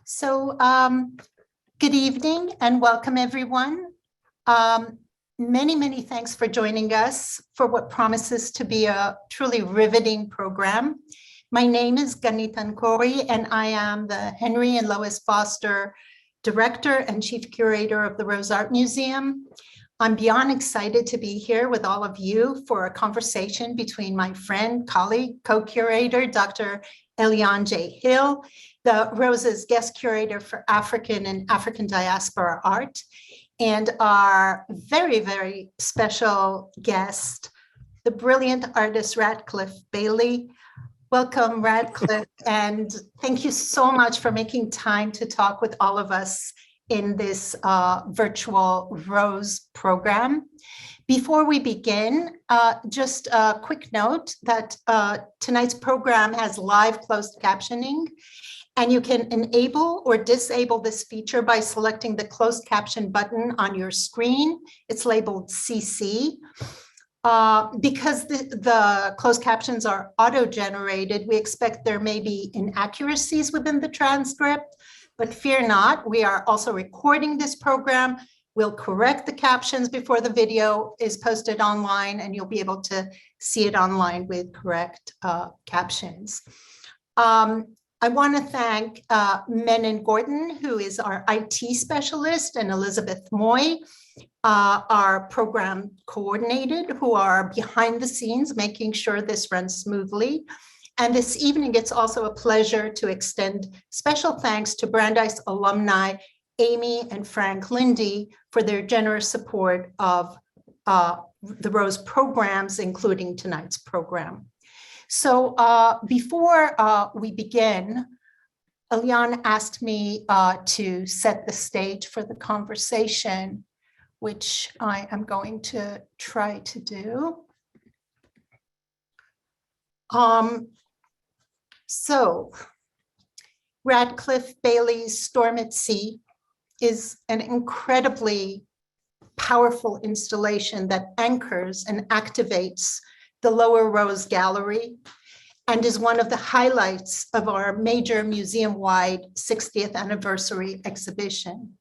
So good evening and welcome everyone. Many thanks for joining us for what promises to be a truly riveting program. My name is Ganitan Kori and I am the Henry and Lois Foster Director and Chief Curator of the Rose Art Museum. I'm beyond excited to be here with all of you for a conversation between my friend, colleague, co-curator, Dr. Elyan J. Hill, the Rose's guest curator for African and African diaspora art, and our very special guest, the brilliant artist Radcliff Bailey. Welcome, Radcliff, and thank you so much for making time to talk with all of us in this virtual Rose program. Before we begin, just a quick note that tonight's program has live closed captioning, and you can enable or disable this feature by selecting the closed caption button on your screen. It's labeled CC. Because the closed captions are auto-generated, we expect there may be inaccuracies within the transcript, but fear not, we are also recording this program. We'll correct the captions before the video is posted online, and you'll be able to see it online with correct captions. I want to thank Menon Gordon, who is our IT specialist, and Elizabeth Moy, our program coordinator, who are behind the scenes making sure this runs smoothly. And this evening, it's also a pleasure to extend special thanks to Brandeis alumni Amy and Frank Lindy for their generous support of the Rose programs, including tonight's program. So before we begin, Elyan asked me to set the stage for the conversation, which I am going to try to do. So Radcliff Bailey's Storm at Sea is an incredibly powerful installation that anchors and activates the Lower Rose Gallery and is one of the highlights of our major museum-wide 60th anniversary exhibition.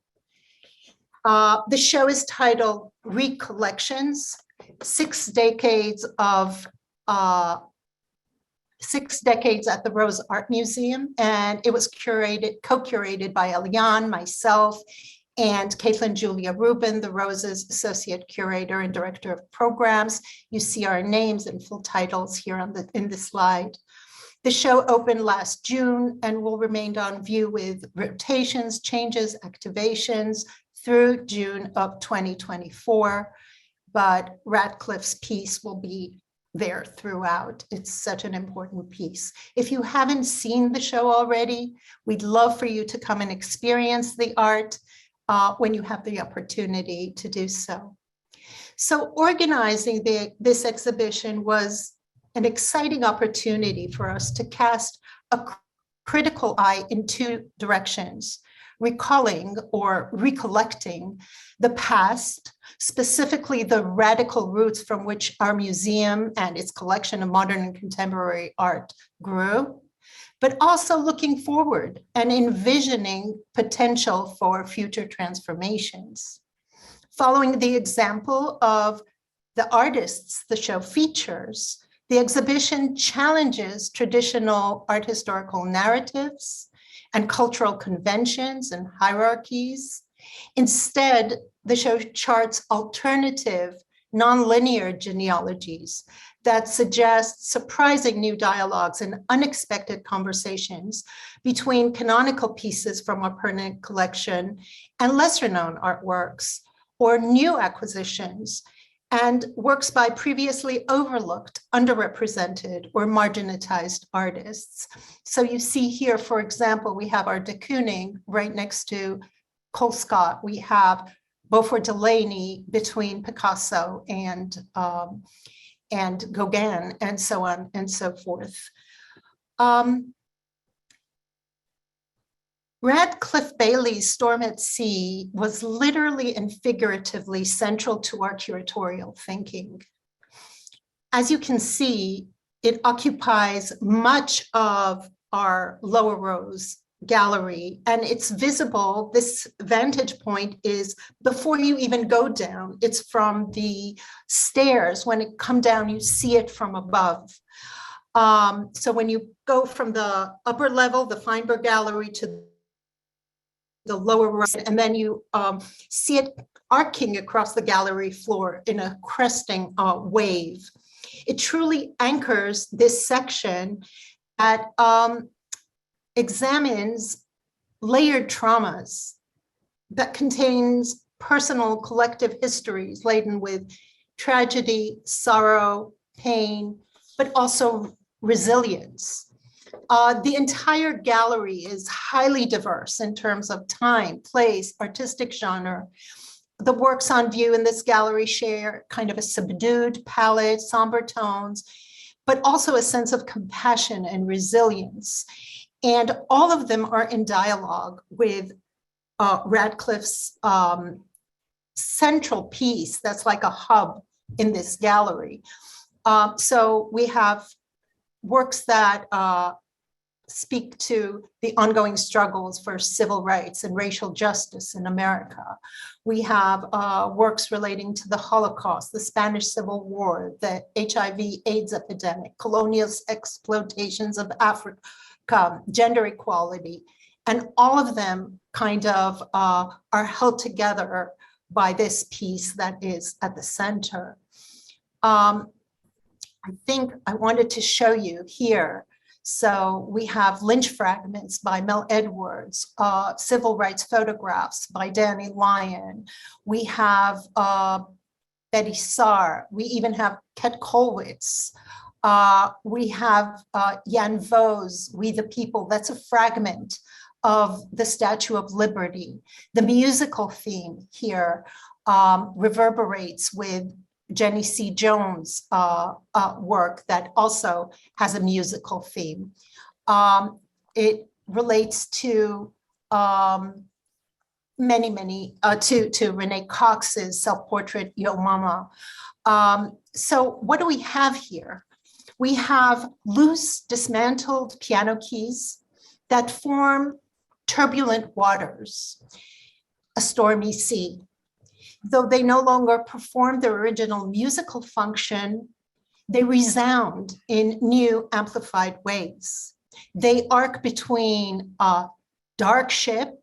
The show is titled Recollections, 6 decades at the Rose Art Museum, and it was co-curated by Elyan, myself, and Caitlin Julia Rubin, the Rose's Associate Curator and Director of Programs. You see our names and full titles here in the slide. The show opened last June and will remain on view with rotations, changes, activations through June of 2024, but Radcliffe's piece will be there throughout. It's such an important piece. If you haven't seen the show already, we'd love for you to come and experience the art when you have the opportunity to do so. So organizing this exhibition was an exciting opportunity for us to cast a critical eye in two directions: recalling or recollecting the past, specifically the radical roots from which our museum and its collection of modern and contemporary art grew, but also looking forward and envisioning potential for future transformations. Following the example of the artists the show features, the exhibition challenges traditional art historical narratives and cultural conventions and hierarchies. Instead, the show charts alternative, nonlinear genealogies that suggest surprising new dialogues and unexpected conversations between canonical pieces from our permanent collection and lesser known artworks, or new acquisitions and works by previously overlooked, underrepresented, or marginalized artists. So you see here, for example, we have our de Kooning right next to Colescott. We have Beaufort Delaney between Picasso and Gauguin, and so on and so forth. Radcliff Bailey's Storm at Sea was literally and figuratively central to our curatorial thinking. As you can see, it occupies much of our Lower Rose gallery, and it's visible. This vantage point is before you even go down. It's from the stairs. When it come down, you see it from above. So when you go from the upper level, the Feinberg Gallery, to the lower right, and then you see it arcing across the gallery floor in a cresting wave. It truly anchors this section that examines layered traumas, that contains personal collective histories laden with tragedy, sorrow, pain, but also resilience. The entire gallery is highly diverse in terms of time, place, artistic genre. The works on view in this gallery share kind of a subdued palette, somber tones, but also a sense of compassion and resilience. And all of them are in dialogue with Radcliffe's central piece that's like a hub in this gallery. So we have works that speak to the ongoing struggles for civil rights and racial justice in America. We have works relating to the Holocaust, the Spanish Civil War, the HIV/AIDS epidemic, colonial exploitations of Africa, gender equality, and all of them kind of are held together by this piece that is at the center. I think I wanted to show you here. So we have lynch fragments by Mel Edwards, civil rights photographs by Danny Lyon. We have Betty Saar. We even have Ket Kollwitz. We have Jan Vo's We the People. That's a fragment of the Statue of Liberty. The musical theme here reverberates with Jenny C. Jones' work that also has a musical theme. It relates to to Renee Cox's self-portrait, Yo Mama. So what do we have here? We have loose, dismantled piano keys that form turbulent waters, a stormy sea. Though they no longer perform their original musical function, they resound in new amplified ways. They arc between a dark ship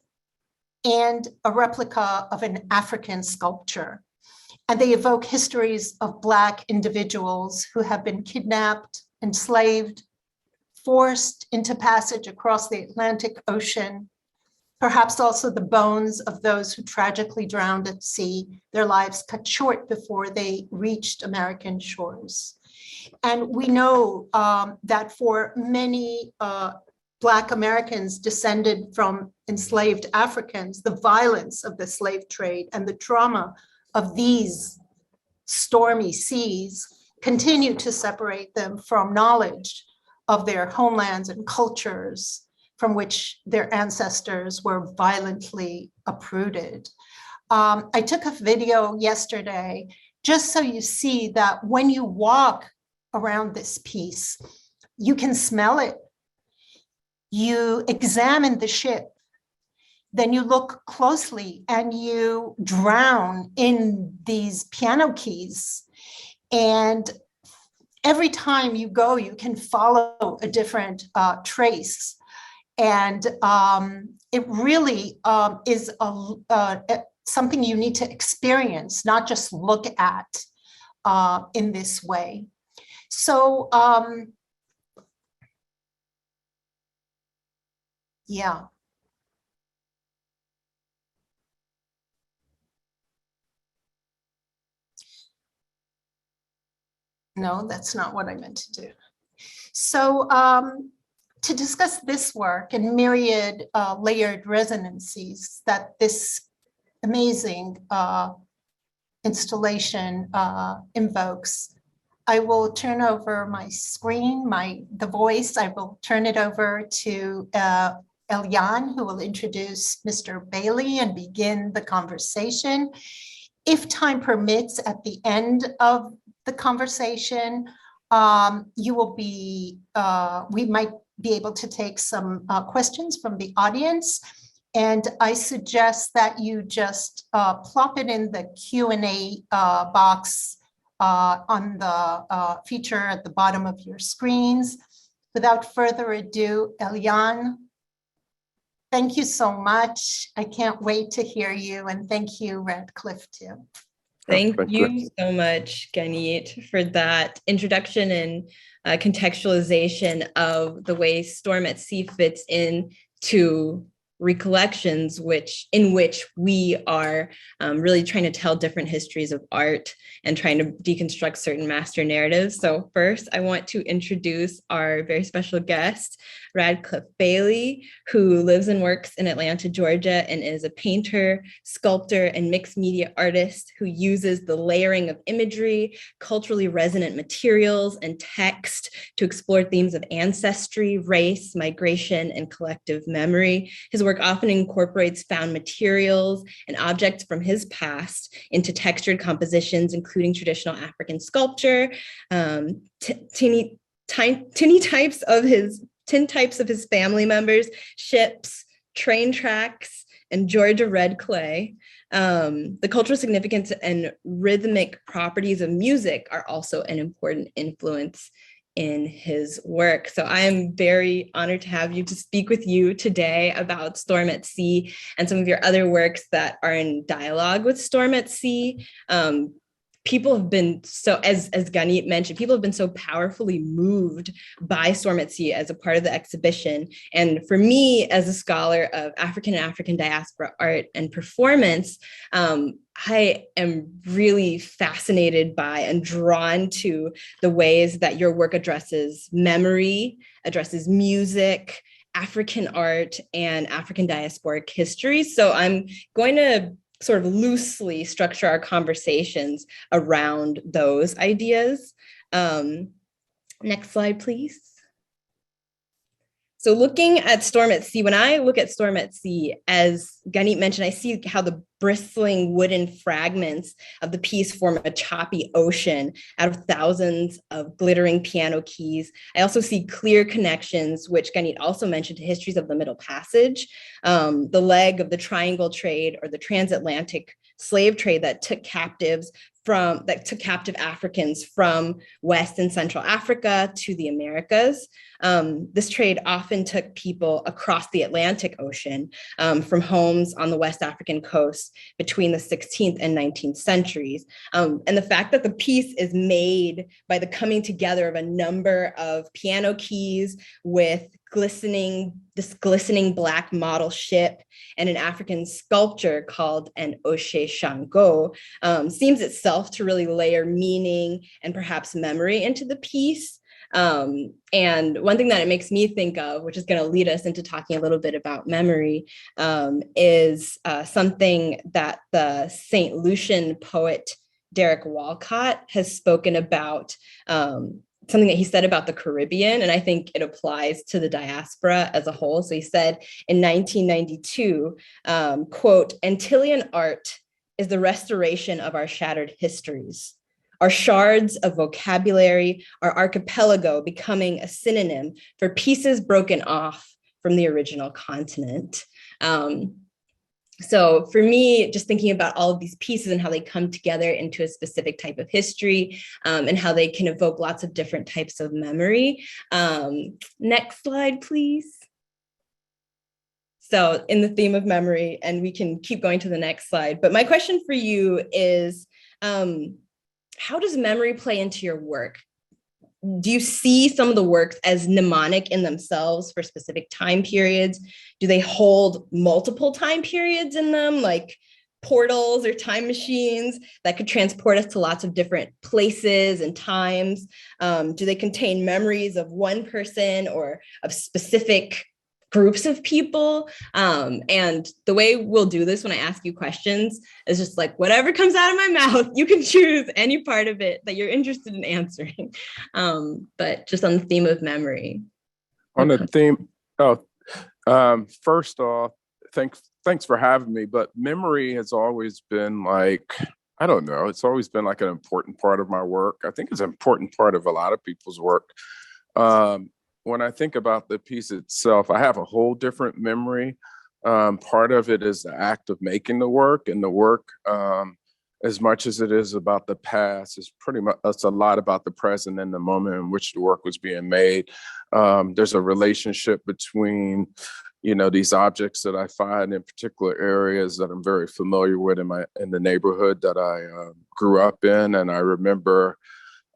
and a replica of an African sculpture. And they evoke histories of Black individuals who have been kidnapped, enslaved, forced into passage across the Atlantic Ocean, perhaps also the bones of those who tragically drowned at sea, their lives cut short before they reached American shores. And we know that for many Black Americans descended from enslaved Africans, the violence of the slave trade and the trauma of these stormy seas continue to separate them from knowledge of their homelands and cultures from which their ancestors were violently uprooted. I took a video yesterday just so you see that when you walk around this piece, you can smell it. You examine the ship, then you look closely and you drown in these piano keys. And every time you go, you can follow a different trace. And it really is something you need to experience, not just look at in this way. So, yeah. No, that's not what I meant to do. So to discuss this work and myriad layered resonances that this amazing installation invokes, I will turn over my screen, the voice. I will turn it over to Elyan, who will introduce Mr. Bailey and begin the conversation. If time permits, at the end of the conversation, You will be, we might be able to take some questions from the audience. And I suggest that you just plop it in the Q&A box on the feature at the bottom of your screens. Without further ado, Elyan, thank you so much. I can't wait to hear you, and thank you, Radcliffe, too. Thank you so much, Ganit, for that introduction and contextualization of the way Storm at Sea fits into recollections, in which we are really trying to tell different histories of art and trying to deconstruct certain master narratives. So first, I want to introduce our very special guest, Radcliff Bailey, who lives and works in Atlanta, Georgia, and is a painter, sculptor, and mixed media artist who uses the layering of imagery, culturally resonant materials, and text to explore themes of ancestry, race, migration, and collective memory. His work often incorporates found materials and objects from his past into textured compositions, including traditional African sculpture, tin types of his family members, ships, train tracks, and Georgia red clay. The cultural significance and rhythmic properties of music are also an important influence in his work. So I am very honored to speak with you today about Storm at Sea and some of your other works that are in dialogue with Storm at Sea. People have been as Ganit mentioned, people have been so powerfully moved by Storm at Sea as a part of the exhibition. And for me, as a scholar of African and African diaspora art and performance, I am really fascinated by and drawn to the ways that your work addresses memory, addresses music, African art, and African diasporic history. So I'm going to sort of loosely structure our conversations around those ideas. Next slide, please. So looking at Storm at Sea, when I look at Storm at Sea, as Ganit mentioned, I see how the bristling wooden fragments of the piece form a choppy ocean out of thousands of glittering piano keys. I also see clear connections, which Ganit also mentioned, to histories of the Middle Passage, the leg of the triangle trade or the transatlantic slave trade that took captive Africans from West and Central Africa to the Americas. This trade often took people across the Atlantic Ocean from homes on the West African coast between the 16th and 19th centuries. And the fact that the piece is made by the coming together of a number of piano keys with this glistening black model ship and an African sculpture called an Oshe Shango seems itself to really layer meaning and perhaps memory into the piece. And one thing that it makes me think of, which is going to lead us into talking a little bit about memory, is something that the St. Lucian poet Derek Walcott has spoken about, something that he said about the Caribbean, and I think it applies to the diaspora as a whole. So he said in 1992, quote, "Antillean art is the restoration of our shattered histories. Our shards of vocabulary, our archipelago becoming a synonym for pieces broken off from the original continent." So for me, just thinking about all of these pieces and how they come together into a specific type of history, and how they can evoke lots of different types of memory. Next slide, please. So in the theme of memory, and we can keep going to the next slide, but my question for you is, how does memory play into your work? Do you see some of the works as mnemonic in themselves for specific time periods? Do they hold multiple time periods in them, like portals or time machines that could transport us to lots of different places and times? Do they contain memories of one person or of specific groups of people? And the way we'll do this when I ask you questions is just like, whatever comes out of my mouth, you can choose any part of it that you're interested in answering. But just on the theme of memory. On the theme, first off, thanks for having me, but memory has always been like I don't know. It's always been like an important part of my work. I think it's an important part of a lot of people's work. When I think about the piece itself, I have a whole different memory. Part of it is the act of making the work, and the work, as much as it is about the past, is pretty much, it's a lot about the present and the moment in which the work was being made. There's a relationship between, these objects that I find in particular areas that I'm very familiar with in the neighborhood that I grew up in. And I remember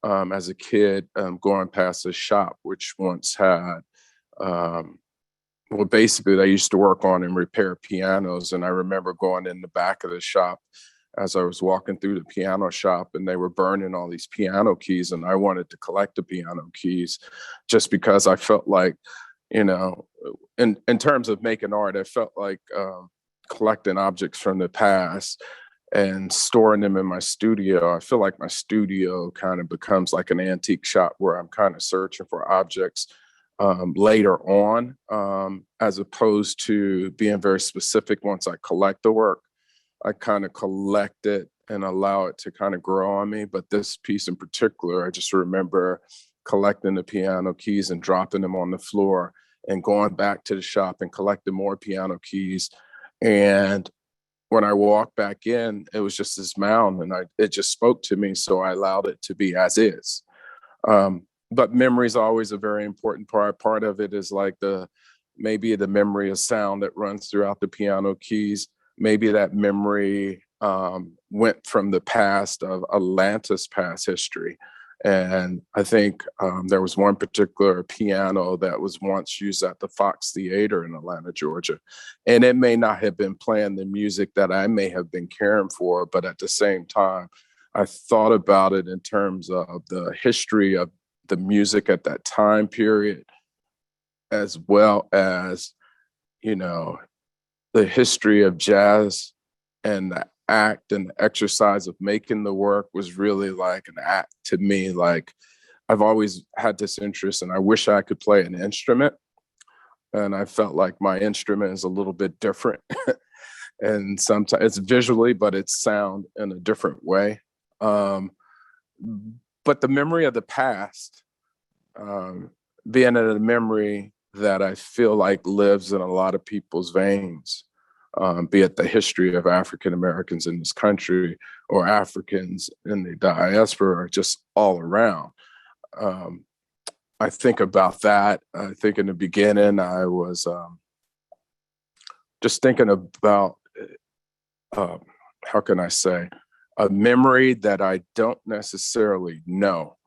as a kid going past a shop which once had, well, basically they used to work on and repair pianos. And I remember going in the back of the shop as I was walking through the piano shop, and they were burning all these piano keys, and I wanted to collect the piano keys just because I felt like, in terms of making art, I felt like collecting objects from the past and storing them in my studio. I feel like my studio kind of becomes like an antique shop where I'm kind of searching for objects later on, as opposed to being very specific once I collect the work. I kind of collect it and allow it to kind of grow on me. But this piece in particular, I just remember collecting the piano keys and dropping them on the floor and going back to the shop and collecting more piano keys. And when I walked back in, it was just this mound, and it just spoke to me. So I allowed it to be as is. But memory is always a very important part. Part of it is like maybe the memory of sound that runs throughout the piano keys. Maybe that memory went from the past of Atlanta's past history. And I think there was one particular piano that was once used at the Fox Theater in Atlanta, Georgia. And it may not have been playing the music that I may have been caring for, but at the same time, I thought about it in terms of the history of the music at that time period, as well as, the history of jazz, and the act and the exercise of making the work was really like an act to me. Like, I've always had this interest, and I wish I could play an instrument. And I felt like my instrument is a little bit different. And sometimes it's visually, but it's sound in a different way. But the memory of the past, being a memory that I feel like lives in a lot of people's veins, be it the history of African Americans in this country or Africans in the diaspora, or just all around. I think about that. I think in the beginning, I was just thinking about, how can I say, a memory that I don't necessarily know.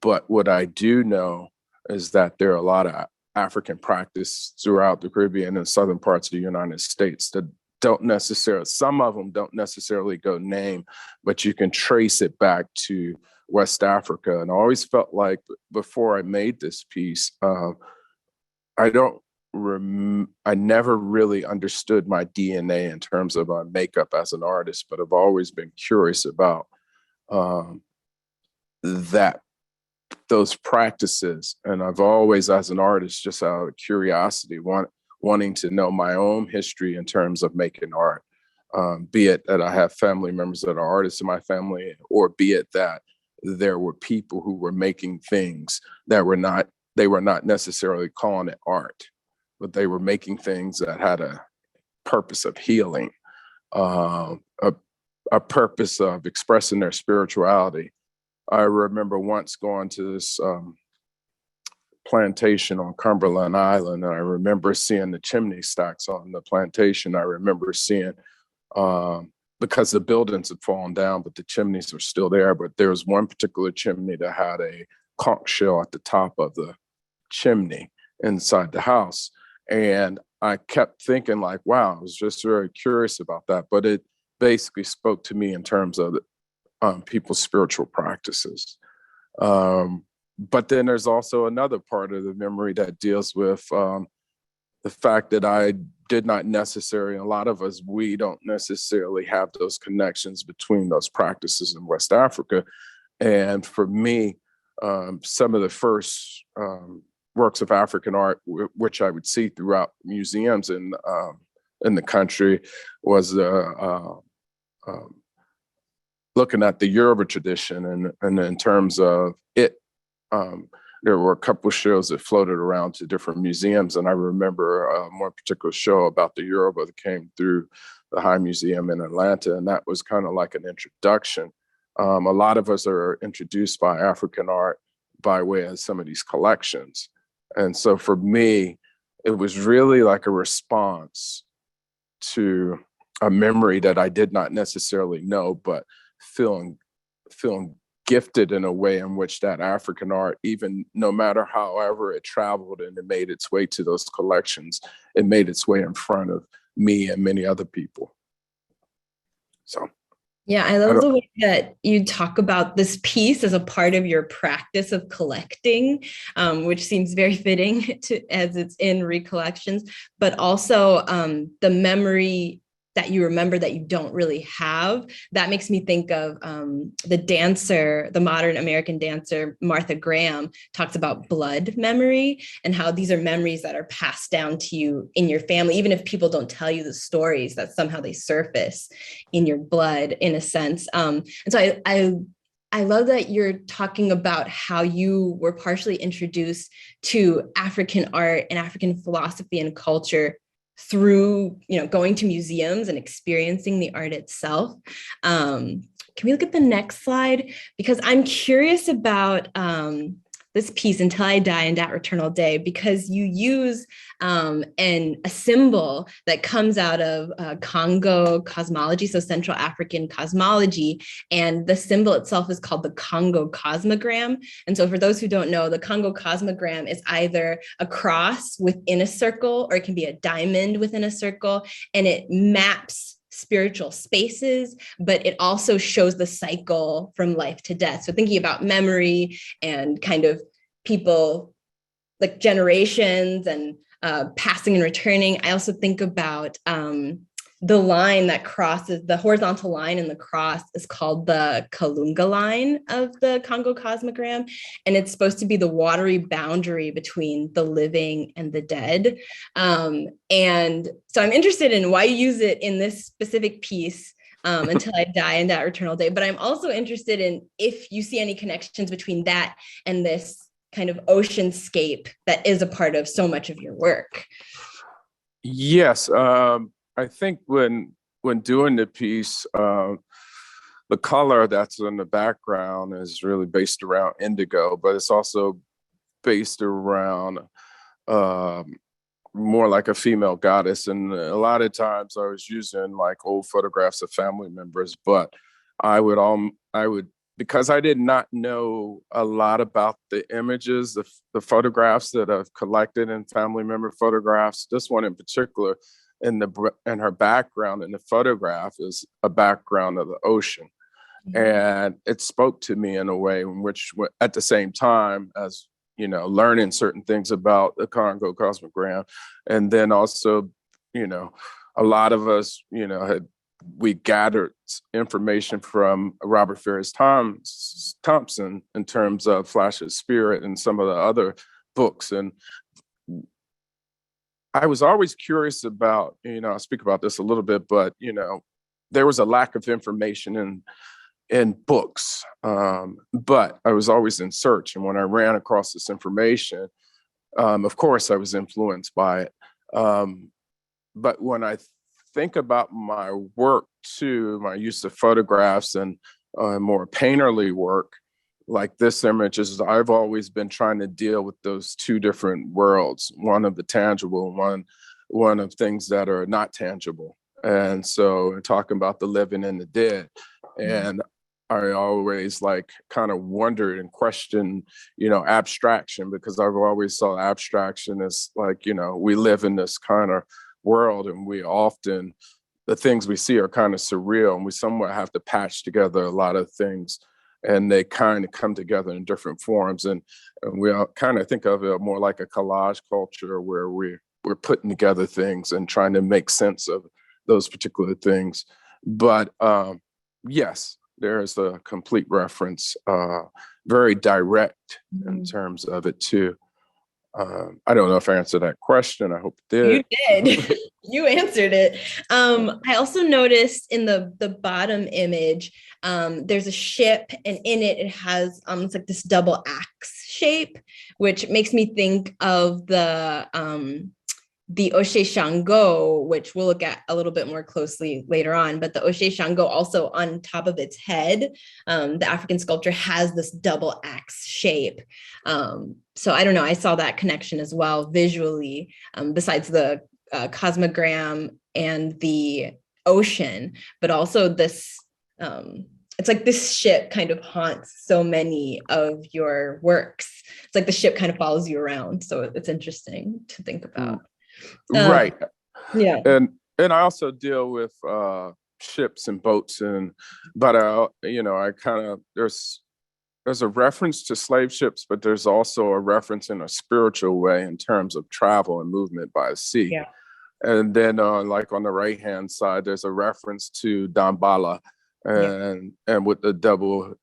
But what I do know is that there are a lot of African practice throughout the Caribbean and southern parts of the United States that don't necessarily, some of them don't necessarily go name, but you can trace it back to West Africa. And I always felt like before I made this piece, I never really understood my DNA in terms of my makeup as an artist, but I've always been curious about those practices. And I've always, as an artist, just out of curiosity, wanting to know my own history in terms of making art, be it that I have family members that are artists in my family, or be it that there were people who were making things that they were not necessarily calling it art, but they were making things that had a purpose of healing, a purpose of expressing their spirituality. I remember once going to this plantation on Cumberland Island, and I remember seeing the chimney stacks on the plantation. I remember seeing, because the buildings had fallen down, but the chimneys were still there. But there was one particular chimney that had a conch shell at the top of the chimney inside the house. And I kept thinking like, wow, I was just very curious about that. But it basically spoke to me in terms of people's spiritual practices. But then there's also another part of the memory that deals with the fact that I did not necessarily, a lot of us, we don't necessarily have those connections between those practices in West Africa. And for me, some of the first works of African art, which I would see throughout museums in the country, was looking at the Yoruba tradition and in terms of it, there were a couple of shows that floated around to different museums. And I remember a more particular show about the Yoruba that came through the High Museum in Atlanta. And that was kind of like an introduction. A lot of us are introduced by African art by way of some of these collections. And so for me, it was really like a response to a memory that I did not necessarily know, but feeling gifted in a way in which that African art, even no matter however it traveled and it made its way to those collections, it made its way in front of me and many other people. So. Yeah, I love the way that you talk about this piece as a part of your practice of collecting, which seems very fitting as it's in recollections, but also the memory that you remember that you don't really have. That makes me think of the dancer, the modern American dancer, Martha Graham, talks about blood memory and how these are memories that are passed down to you in your family, even if people don't tell you the stories, that somehow they surface in your blood in a sense. And so I love that you're talking about how you were partially introduced to African art and African philosophy and culture through, going to museums and experiencing the art itself. Can we look at the next slide? Because I'm curious about this piece, Until I Die and That Eternal Day, because you use a symbol that comes out of Congo cosmology, so Central African cosmology, and the symbol itself is called the Congo Cosmogram. And so for those who don't know, the Congo Cosmogram is either a cross within a circle, or it can be a diamond within a circle, and it maps spiritual spaces, but it also shows the cycle from life to death. So thinking about memory and kind of people like generations and passing and returning. I also think about the line that crosses, the horizontal line in the cross is called the Kalunga line of the Congo Cosmogram. And it's supposed to be the watery boundary between the living and the dead. And so I'm interested in why you use it in this specific piece, Until I Die and That Eternal Day. But I'm also interested in if you see any connections between that and this kind of oceanscape that is a part of so much of your work. Yes. I think when doing the piece, the color that's in the background is really based around indigo, but it's also based around more like a female goddess. And a lot of times I was using like old photographs of family members, but I would, because I did not know a lot about the images, the photographs that I've collected in family member photographs, this one in particular, in her background in the photograph is a background of the ocean. Mm-hmm. And it spoke to me in a way in which, at the same time as, learning certain things about the Congo Cosmogram. And then also, a lot of us, we gathered information from Robert Farris Thompson in terms of Flash of Spirit and some of the other books. And I was always curious about, I speak about this a little bit, but, there was a lack of information in books, but I was always in search. And when I ran across this information, of course, I was influenced by it. But when I think about my work too, my use of photographs and more painterly work, like this image is, I've always been trying to deal with those two different worlds, one of the tangible, one of things that are not tangible. And so talking about the living and the dead. And I always kind of wondered and questioned, abstraction, because I've always saw abstraction as we live in this kind of world, and we often, the things we see are kind of surreal, and we somewhat have to patch together a lot of things, and they kind of come together in different forms. And we all kind of think of it more like a collage culture, where we're putting together things and trying to make sense of those particular things. But yes, there is a complete reference, very direct in terms of it too. I don't know if I answered that question. I hope it did. You did. You answered it. I also noticed in the bottom image, there's a ship, and in it, it has it's like this double axe shape, which makes me think of the Oshe Shango, which we'll look at a little bit more closely later on, but the Oshe Shango also on top of its head, the African sculpture has this double axe shape. So I don't know, I saw that connection as well visually, besides the cosmogram and the ocean, but also this, it's like this ship kind of haunts so many of your works. It's like the ship kind of follows you around. So it's interesting to think about. Right. Yeah. And I also deal with ships and boats, but I kind of, there's a reference to slave ships, but there's also a reference in a spiritual way in terms of travel and movement by the sea. Yeah. And then like on the right hand side, there's a reference to Dambala, and with the double,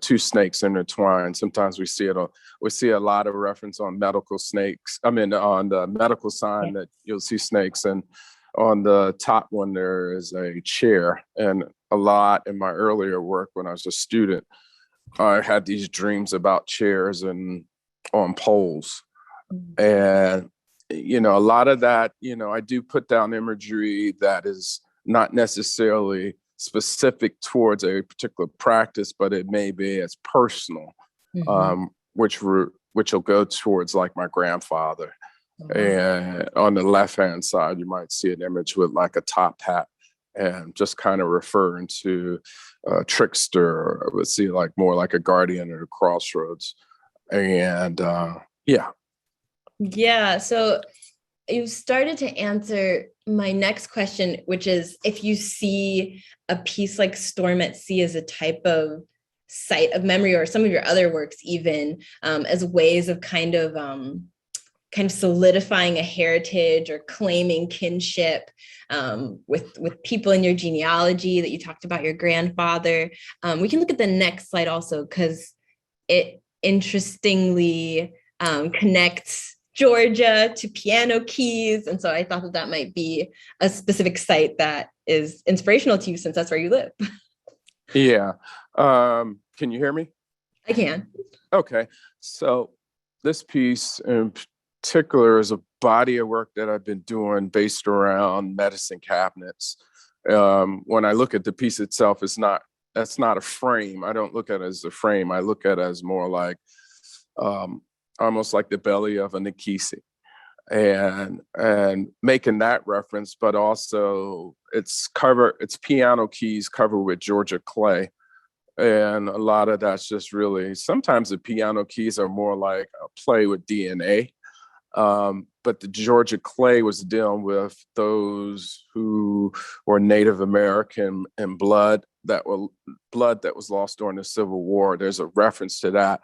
two snakes intertwined. Sometimes we see a lot of reference on medical snakes. I mean, on the medical sign that you'll see snakes, and on the top one there is a chair. And a lot in my earlier work when I was a student, I had these dreams about chairs and on poles. And a lot of that, I do put down imagery that is not necessarily specific towards a particular practice, but it may be as personal, which will go towards like my grandfather. And on the left-hand side, you might see an image with like a top hat, and just kind of referring to a trickster, or let's see, like more like a guardian at a crossroads. And Yeah, so you started to answer my next question, which is if you see a piece like Storm at Sea as a type of site of memory, or some of your other works even, as ways of kind of solidifying a heritage or claiming kinship with people in your genealogy that you talked about, your grandfather. We can look at the next slide also, because it interestingly connects Georgia to piano keys. And so I thought that might be a specific site that is inspirational to you, since that's where you live. Yeah. Can you hear me? I can. Okay. So this piece in particular is a body of work that I've been doing based around medicine cabinets. When I look at the piece itself, that's not a frame. I don't look at it as a frame. I look at it as more like almost like the belly of a Nikisi, and making that reference, but also it's piano keys covered with Georgia clay. And a lot of that's just really, sometimes the piano keys are more like a play with DNA. But the Georgia clay was dealing with those who were Native American and blood that was lost during the Civil War. There's a reference to that.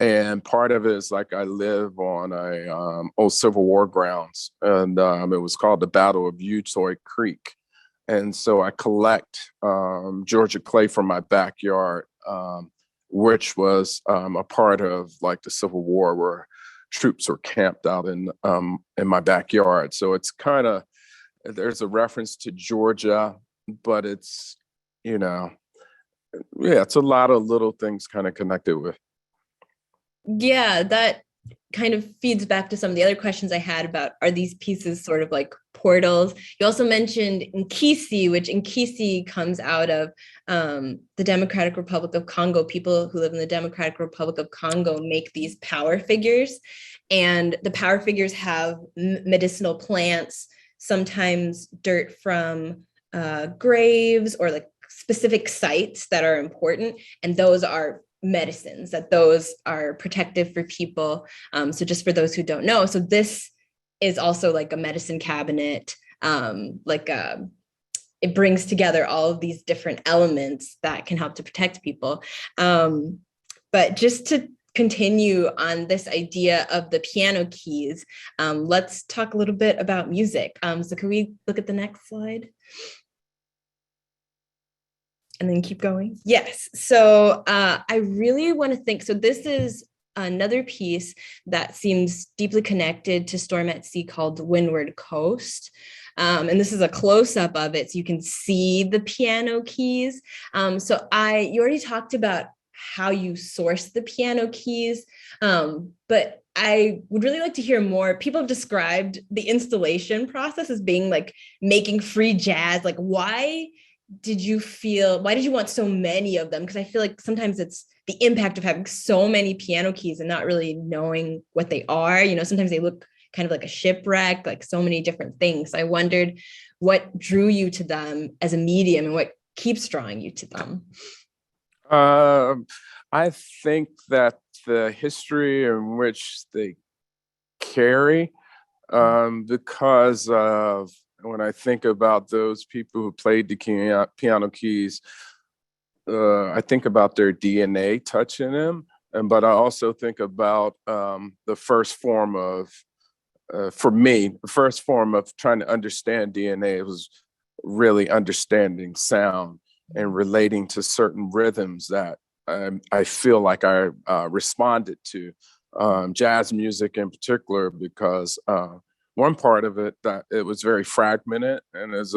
And part of it is like I live on a old Civil War grounds, and it was called the Battle of Utoy Creek. And so I collect Georgia clay from my backyard, which was a part of like the Civil War, where troops were camped out in my backyard. So it's kind of, there's a reference to Georgia, but it's, it's a lot of little things kind of connected with. Yeah, that kind of feeds back to some of the other questions I had about, are these pieces sort of like portals? You also mentioned Nkisi, which Nkisi comes out of the Democratic Republic of Congo. People who live in the Democratic Republic of Congo make these power figures, and the power figures have medicinal plants, sometimes dirt from graves or like specific sites that are important, and those are medicines, that those are protective for people. So just for those who don't know, so this is also like a medicine cabinet, it brings together all of these different elements that can help to protect people. But just to continue on this idea of the piano keys, let's talk a little bit about music. So can we look at the next slide? And then keep going. Yes. So I really want to think, so this is another piece that seems deeply connected to Storm at Sea called Windward Coast. And this is a close-up of it, so you can see the piano keys. You already talked about how you source the piano keys, but I would really like to hear more. People have described the installation process as being like making free jazz. Like, why did you want so many of them? Because I feel like sometimes it's the impact of having so many piano keys and not really knowing what they are. Sometimes they look kind of like a shipwreck, like so many different things. So I wondered what drew you to them as a medium and what keeps drawing you to them. I think that the history in which they carry, because of when I think about those people who played the piano keys, I think about their DNA touching them, but I also think about the first form of, for me, the first form of trying to understand DNA was really understanding sound and relating to certain rhythms that I feel like I responded to. Jazz music in particular, because one part of it, that it was very fragmented, and it's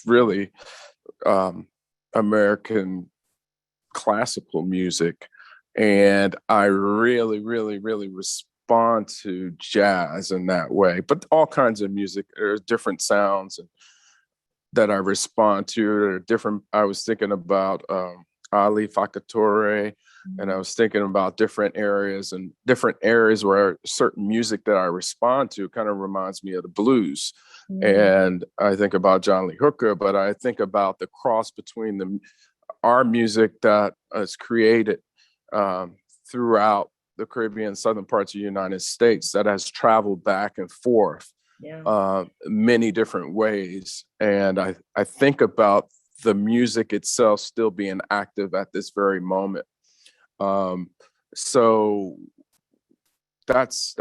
really American classical music. And I really, really, really respond to jazz in that way, but all kinds of music. There's different sounds that I respond to. There are different, I was thinking about Ali Fakatore, and I was thinking about different areas where certain music that I respond to kind of reminds me of the blues. And I think about John Lee Hooker, but I think about the cross between our music that is created throughout the Caribbean, southern parts of the United States, that has traveled back and forth many different ways. And I think about the music itself still being active at this very moment. So that's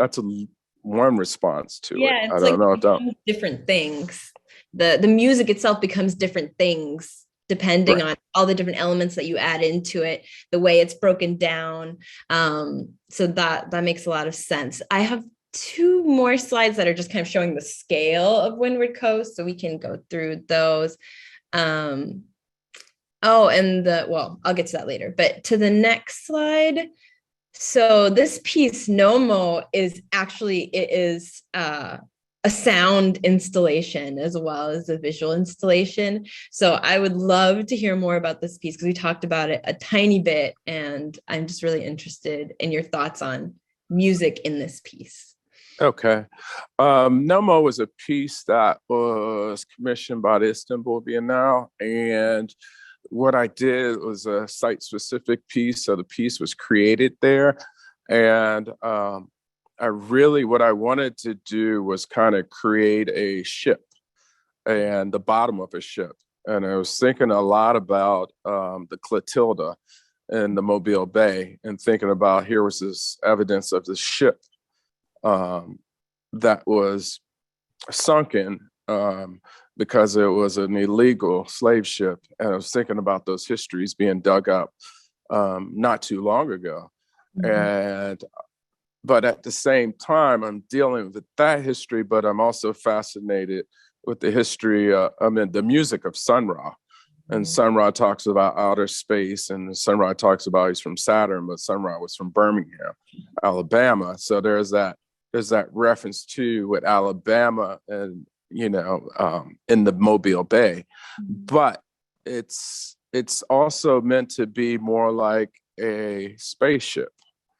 one response to it. It's different things. The music itself becomes different things depending on all the different elements that you add into it, the way it's broken down. So that makes a lot of sense. I have two more slides that are just kind of showing the scale of Windward Coast, so we can go through those. I'll get to that later, but to the next slide. So this piece, Nomo, is a sound installation as well as a visual installation. So I would love to hear more about this piece because we talked about it a tiny bit, and I'm just really interested in your thoughts on music in this piece. Okay. Nomo was a piece that was commissioned by the Istanbul Biennale, and what I did was a site-specific piece, so the piece was created there. And what I wanted to do was kind of create a ship and the bottom of a ship. And I was thinking a lot about the Clotilda in the Mobile Bay, and thinking about here was this evidence of the ship that was sunken because it was an illegal slave ship. And I was thinking about those histories being dug up not too long ago. But at the same time, I'm dealing with that history, but I'm also fascinated with the history, the music of Sun Ra. And Sun Ra talks about outer space, and Sun Ra talks about he's from Saturn, but Sun Ra was from Birmingham, Alabama. So there's that reference to with Alabama and, in the Mobile Bay. But it's also meant to be more like a spaceship.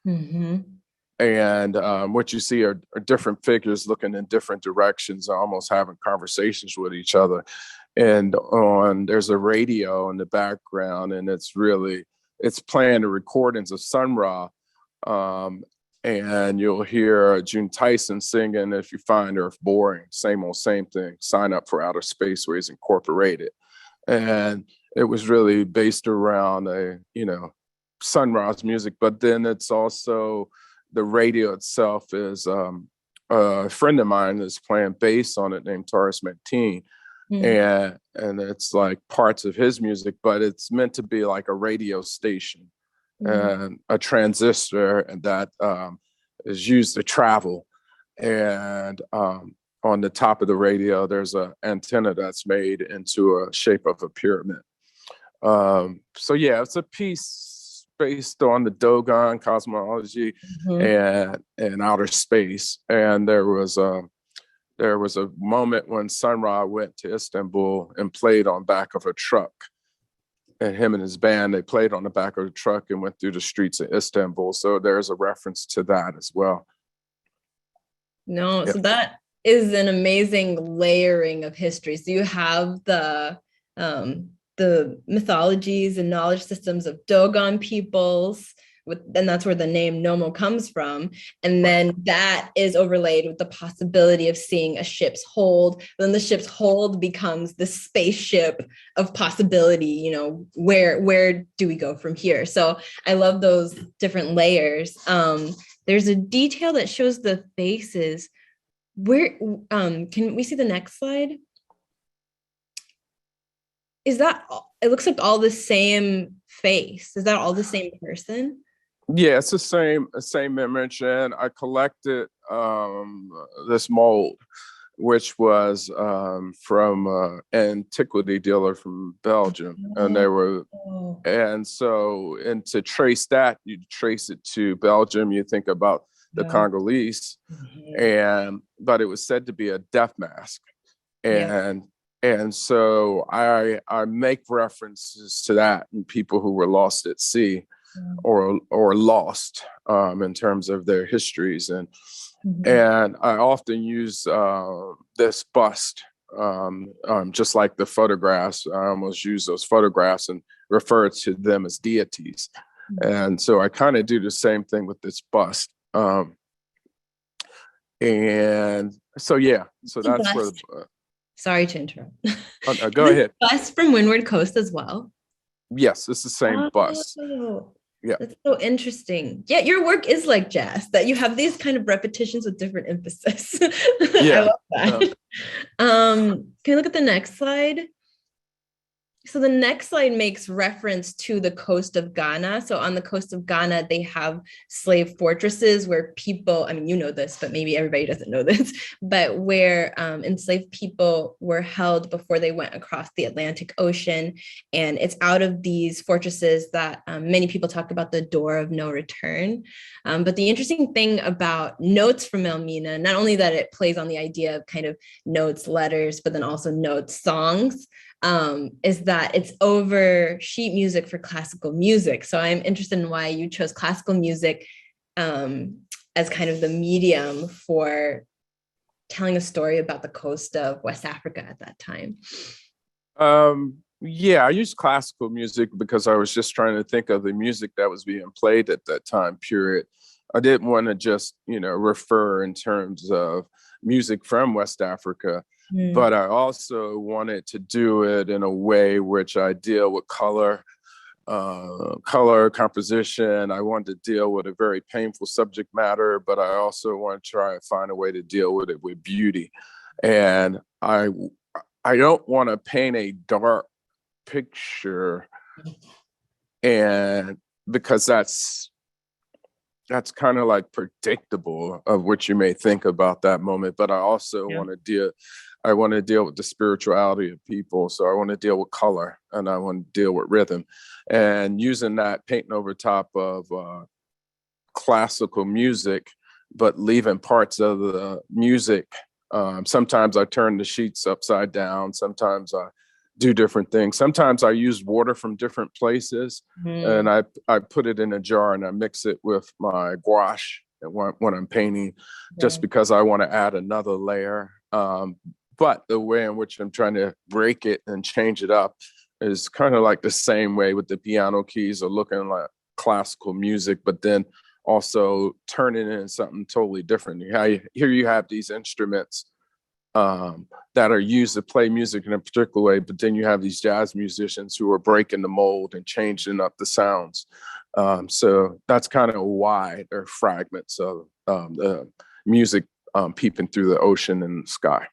And what you see are different figures looking in different directions, almost having conversations with each other. And there's a radio in the background, and it's playing the recordings of Sun Ra. And you'll hear June Tyson singing, "If you find Earth boring, same old, same thing, sign up for Outer Spaceways Incorporated." And it was really based around Sun Ra's music, but then it's also the radio itself is a friend of mine is playing bass on it named Taurus Mateen. And it's like parts of his music, but it's meant to be like a radio station. and a transistor that is used to travel. And on the top of the radio, there's an antenna that's made into a shape of a pyramid. So yeah, it's a piece based on the Dogon cosmology and outer space. And there was a moment when Sun Ra went to Istanbul and played on back of a truck. And him and his band, they played on the back of the truck and went through the streets of Istanbul. So there's a reference to that as well. No, so that is an amazing layering of history. So you have the mythologies and knowledge systems of Dogon peoples, and that's where the name Nomo comes from. And then that is overlaid with the possibility of seeing a ship's hold. Then the ship's hold becomes the spaceship of possibility. You know, where do we go from here? So I love those different layers. There's a detail that shows the faces. Where can we see the next slide? Is that, it looks like all the same face. Is that all the same person? Yeah, it's the same image. And I collected this mold, which was from an antiquity dealer from Belgium. And they were, and to trace that, you trace it to Belgium, you think about the Congolese, but it was said to be a death mask. And so I make references to that and people who were lost at sea or lost in terms of their histories. And I often use this bust, just like the photographs. I almost use those photographs and refer to them as deities. And so I kind of do the same thing with this bust. And so, yeah, so that's where the... Sorry to interrupt. Go ahead. Bust from Windward Coast as well. Yes, it's the same bust. Yeah, that's so interesting. Yeah, your work is like jazz, that you have these kind of repetitions with different emphasis. Yeah, I love that. Can you look at the next slide? So the next slide makes reference to the coast of Ghana. So on the coast of Ghana, they have slave fortresses where people, I mean, you know this, but maybe everybody doesn't know this, but where enslaved people were held before they went across the Atlantic Ocean. And it's out of these fortresses that many people talk about the door of no return. But the interesting thing about Notes from Elmina, not only that it plays on the idea of kind of notes, letters, but then also notes, songs, is that it's over sheet music for classical music. So I'm interested in why you chose classical music as kind of the medium for telling a story about the coast of West Africa at that time. Yeah, I used classical music because I was just trying to think of the music that was being played at that time period. I didn't want to just, refer in terms of music from West Africa. But I also wanted to do it in a way which I deal with color composition. I wanted to deal with a very painful subject matter, but I also want to try and find a way to deal with it with beauty. And I don't want to paint a dark picture, and because that's kind of like predictable of what you may think about that moment. But I also want to deal with the spirituality of people. So I want to deal with color and I want to deal with rhythm, and using that, painting over top of classical music, but leaving parts of the music. Sometimes I turn the sheets upside down. Sometimes I do different things. Sometimes I use water from different places, and I put it in a jar and I mix it with my gouache when I'm painting, just because I want to add another layer. But the way in which I'm trying to break it and change it up is kind of like the same way with the piano keys, or looking like classical music, but then also turning it into something totally different. Here you have these instruments that are used to play music in a particular way, but then you have these jazz musicians who are breaking the mold and changing up the sounds. So that's kind of why there are fragments of the music peeping through the ocean and the sky.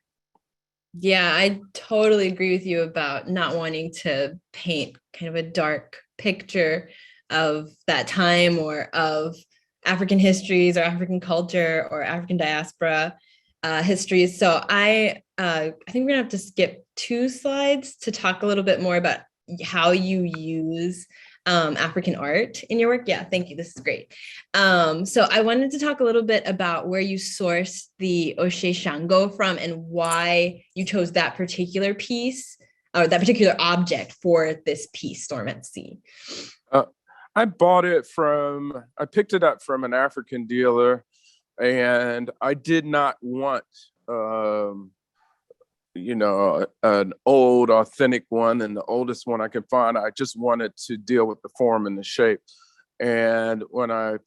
Yeah, I totally agree with you about not wanting to paint kind of a dark picture. of that time or of African histories or African culture or African diaspora histories. So I think we're gonna have to skip 2 slides to talk a little bit more about how you use African art in your work. Yeah, thank you. This is great. So I wanted to talk a little bit about where you sourced the Oshe Shango from and why you chose that particular piece or that particular object for this piece, Storm at Sea. I picked it up from an African dealer, and I did not want, an old, authentic one and the oldest one I could find. I just wanted to deal with the form and the shape. And when I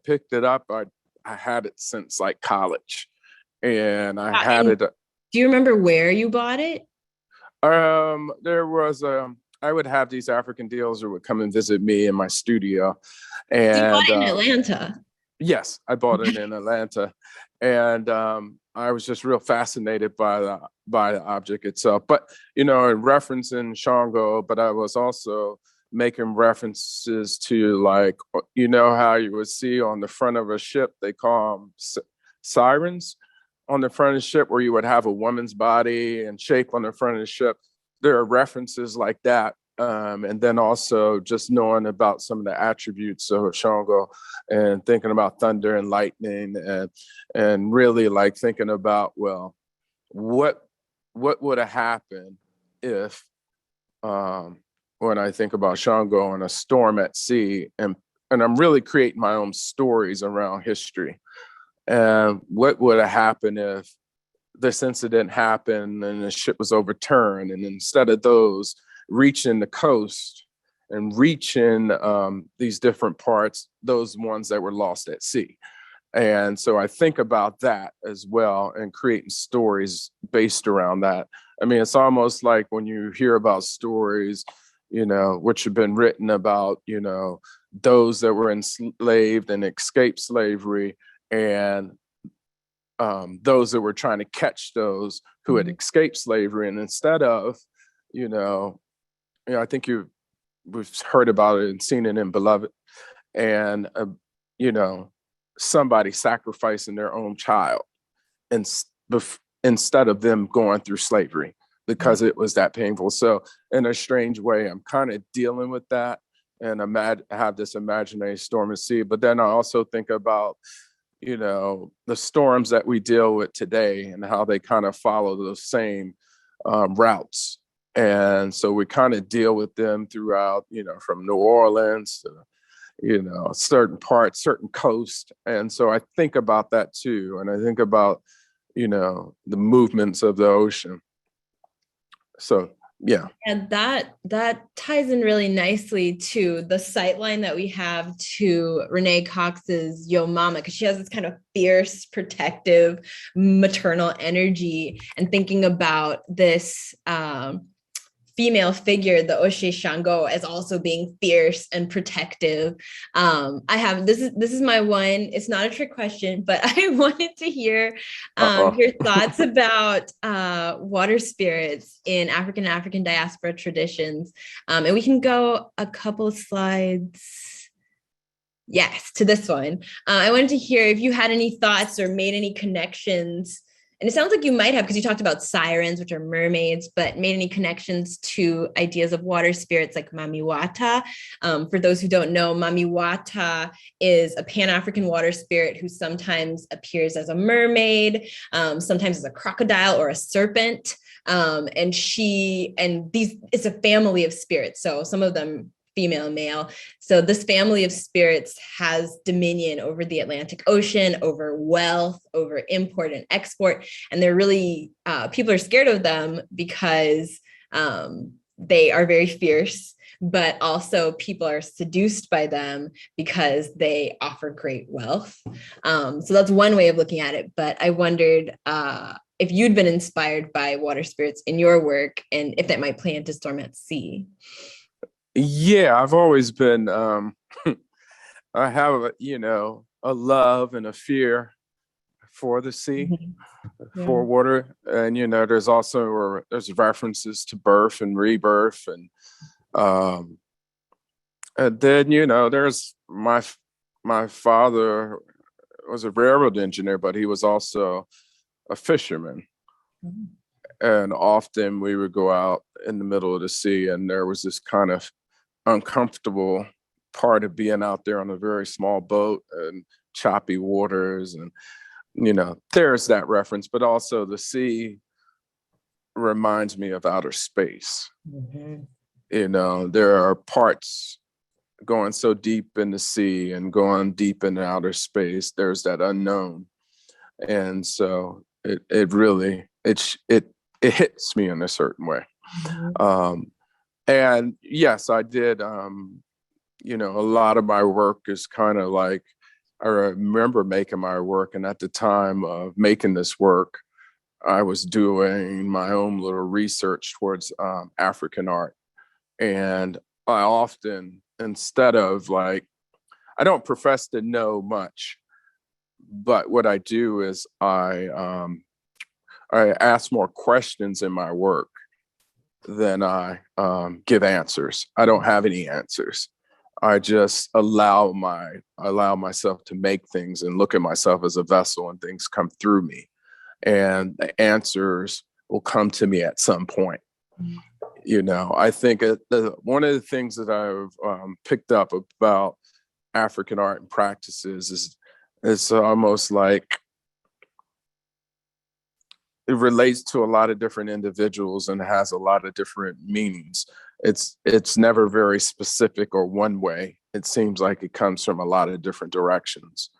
picked it up, I had it since like college, and I had it. Do you remember where you bought it? There was I would have these African dealers who would come and visit me in my studio, and you bought it in Atlanta. Yes, I bought it in Atlanta, and I was just real fascinated by the object itself. But in referencing Shango, but I was also making references to, like, how you would see on the front of a ship, they call them sirens on the front of the ship, where you would have a woman's body and shape on the front of the ship. There are references like that. And then also just knowing about some of the attributes of Shango and thinking about thunder and lightning, and really like thinking about, well, what would have happened if, when I think about Shango and a storm at sea, and I'm really creating my own stories around history. And what would have happened if this incident happened and the ship was overturned, and instead of those reaching the coast and reaching these different parts, those ones that were lost at sea. And so I think about that as well, and creating stories based around that. I mean, it's almost like when you hear about stories, which have been written about, those that were enslaved and escaped slavery, and those that were trying to catch those who had escaped slavery. And instead of, I think we've heard about it and seen it in Beloved, and somebody sacrificing their own child instead of them going through slavery because it was that painful. So in a strange way, I'm kind of dealing with that, and I have this imaginary storm at sea. But then I also think about, the storms that we deal with today and how they kind of follow those same routes. And so we kind of deal with them throughout, from New Orleans to, certain parts, certain coast. And so I think about that too. And I think about, the movements of the ocean. So, yeah. And that ties in really nicely to the sightline that we have to Renee Cox's Yo Mama, because she has this kind of fierce, protective, maternal energy, and thinking about this female figure, the Oshe Shango, as also being fierce and protective. This is my one. It's not a trick question, but I wanted to hear your thoughts about water spirits in African diaspora traditions. And we can go a couple of slides. Yes, to this one. I wanted to hear if you had any thoughts or made any connections. And it sounds like you might have, because you talked about sirens, which are mermaids, but made any connections to ideas of water spirits like Mamiwata. For those who don't know, Mamiwata is a Pan-African water spirit who sometimes appears as a mermaid, sometimes as a crocodile or a serpent. It's a family of spirits. So some of them female and male. So this family of spirits has dominion over the Atlantic Ocean, over wealth, over import and export. And they're really, people are scared of them because they are very fierce, but also people are seduced by them because they offer great wealth. So that's one way of looking at it. But I wondered if you'd been inspired by water spirits in your work, and if that might play into Storm at Sea. Yeah, I've always been, I have, a love and a fear for the sea, for water. And, there's references to birth and rebirth. And And then, there's my father was a railroad engineer, but he was also a fisherman. Mhm. And often we would go out in the middle of the sea, and there was this kind of uncomfortable part of being out there on a very small boat and choppy waters. And, there's that reference, but also the sea reminds me of outer space. Mhm. There are parts going so deep in the sea and going deep in outer space. There's that unknown. And so it really, it hits me in a certain way. Mhm. And yes, I did, a lot of my work is kind of like, I remember making my work, and at the time of making this work, I was doing my own little research towards African art. And I often, instead of like, I don't profess to know much, but what I do is I ask more questions in my work than I give answers. I don't have any answers. I just allow myself to make things and look at myself as a vessel, and things come through me, and the answers will come to me at some point. I think one of the things that I've picked up about African art and practices is it's almost like it relates to a lot of different individuals and has a lot of different meanings. It's never very specific or one way. It seems like it comes from a lot of different directions.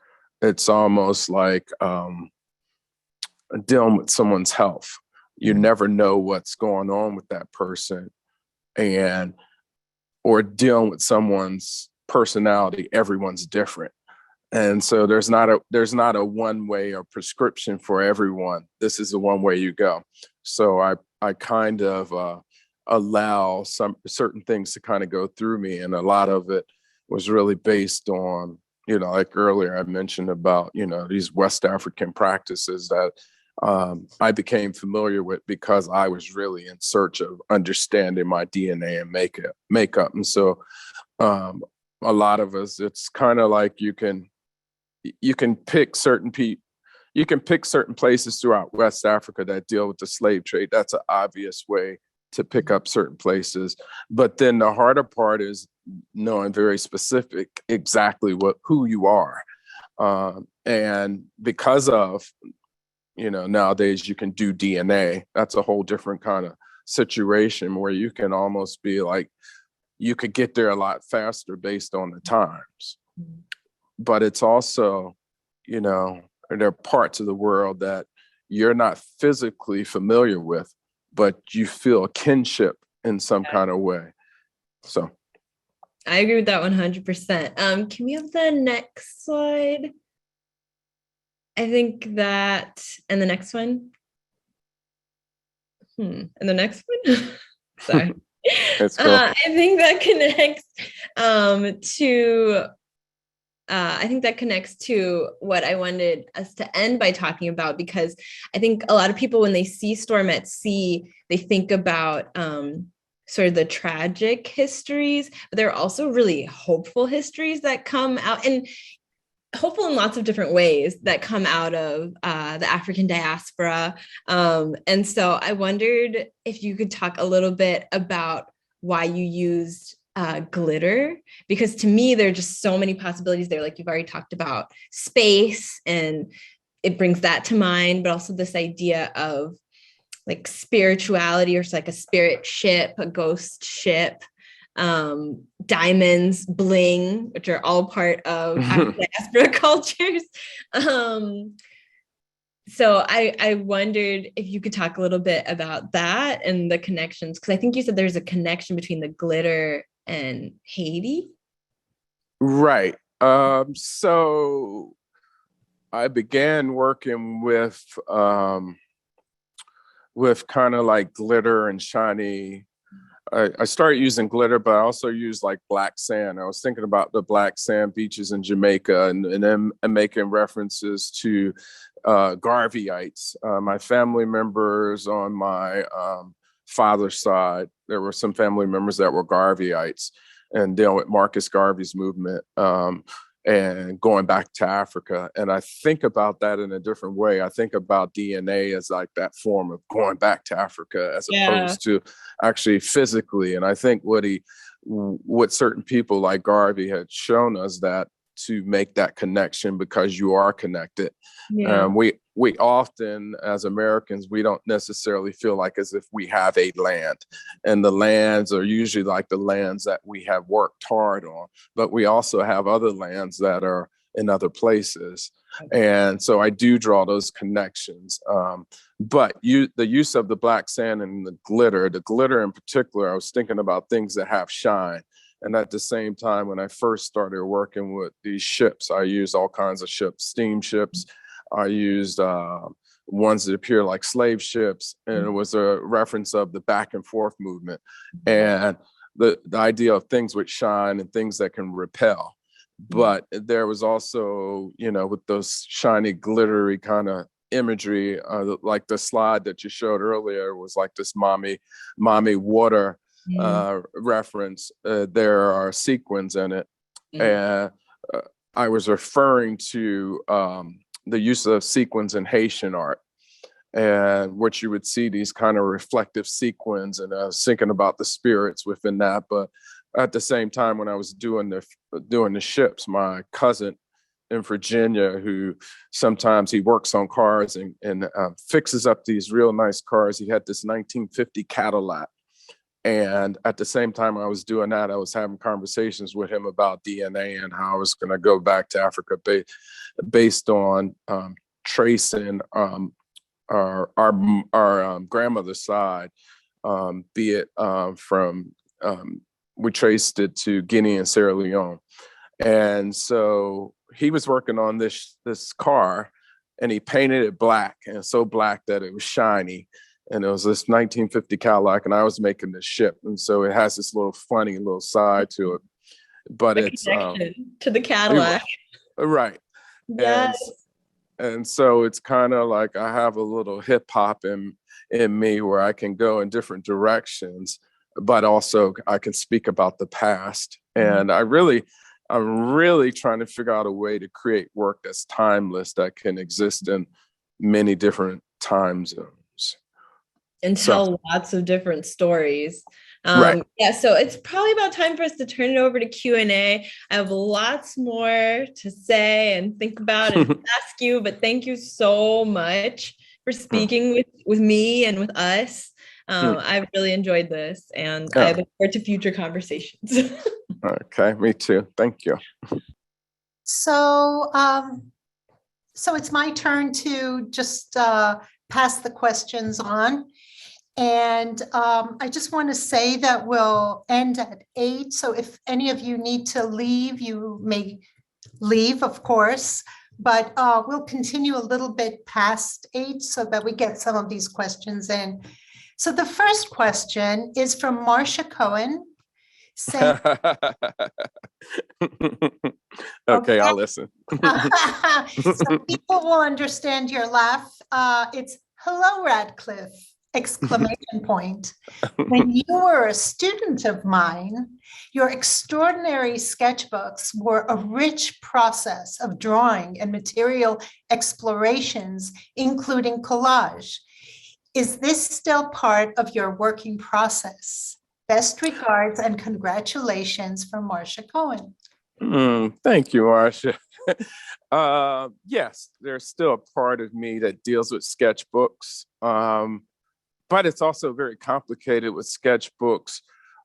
It's almost like dealing with someone's health. You never know what's going on with that person, or dealing with someone's personality. Everyone's different. And so there's not a one way or prescription for everyone. This is the one way you go. So I kind of allow some certain things to kind of go through me, and a lot of it was really based on, like earlier I mentioned about, these West African practices that I became familiar with because I was really in search of understanding my DNA and makeup. And so a lot of us, it's kind of like you can pick certain places throughout West Africa that deal with the slave trade. That's an obvious way to pick up certain places. But then the harder part is knowing very specific exactly who you are. And because of, nowadays you can do DNA. That's a whole different kind of situation where you can almost be like, you could get there a lot faster based on the times. But it's also, there are parts of the world that you're not physically familiar with, but you feel a kinship in some kind of way. So I agree with that 100%. Can we have the next slide? I think that, and the next one. And the next one. Sorry. Let's go. I think that connects to. I think that connects to what I wanted us to end by talking about, because I think a lot of people, when they see Storm at Sea, they think about sort of the tragic histories, but there are also really hopeful histories that come out, and hopeful in lots of different ways, that come out of the African diaspora. And so I wondered if you could talk a little bit about why you used glitter, because to me, there are just so many possibilities there. Like you've already talked about space, and it brings that to mind, but also this idea of like spirituality, or like a spirit ship, a ghost ship, diamonds, bling, which are all part of diaspora cultures. So I wondered if you could talk a little bit about that and the connections, because I think you said there's a connection between the glitter and Haiti. Right. So I began working with kind of like glitter and shiny. I started using glitter, but I also used like black sand. I was thinking about the black sand beaches in Jamaica, and then making references to Garveyites. My family members on my father's side, there were some family members that were Garveyites. and dealing with Marcus Garvey's movement, and going back to Africa. And I think about that in a different way. I think about DNA as like that form of going back to Africa as opposed to actually physically. And I think what certain people like Garvey had shown us that to make that connection, because you are connected. We often, as Americans, we don't necessarily feel like as if we have a land, and the lands are usually like the lands that we have worked hard on, but we also have other lands that are in other places. And so I do draw those connections. But the use of the black sand and the glitter in particular, I was thinking about things that have shine. And at the same time, when I first started working with these ships, I used all kinds of ships, steamships. I used ones that appear like slave ships, and it was a reference of the back and forth movement and the idea of things which shine and things that can repel. But there was also, with those shiny, glittery kind of imagery, like the slide that you showed earlier was like this mommy water reference. There are sequins in it, and I was referring to the use of sequins in Haitian art, and what you would see these kind of reflective sequins, and I was thinking about the spirits within that. But at the same time, when I was doing the ships, my cousin in Virginia, who sometimes he works on cars and fixes up these real nice cars. He had this 1950 Cadillac. And at the same time I was doing that, I was having conversations with him about DNA and how I was going to go back to Africa based on tracing our grandmother's side, be it from, we traced it to Guinea and Sierra Leone. And so he was working on this car, and he painted it black, and so black that it was shiny. And it was this 1950 Cadillac, and I was making this ship. And so it has this little funny little side to it, but it's to the Cadillac. Right. Yes. And so it's kind of like I have a little hip hop in me where I can go in different directions, but also I can speak about the past. And I'm really trying to figure out a way to create work that's timeless, that can exist in many different time zones. And tell lots of different stories. Right. Yeah, so it's probably about time for us to turn it over to Q&A. I have lots more to say and think about and ask you, but thank you so much for speaking with me and with us. I've really enjoyed this, and I look forward to future conversations. Okay, me too. Thank you. So it's my turn to just pass the questions on. And I just want to say that we'll end at 8. So if any of you need to leave, you may leave, of course, but we'll continue a little bit past 8 so that we get some of these questions in. So the first question is from Marcia Cohen. Saying, okay, I'll listen. So people will understand your laugh. It's "Hello, Radcliffe!" exclamation point. When you were a student of mine, your extraordinary sketchbooks were a rich process of drawing and material explorations, including collage. Is this still part of your working process? Best regards and congratulations from Marcia Cohen. Thank you, Marcia. Yes, there's still a part of me that deals with sketchbooks. But it's also very complicated with sketchbooks.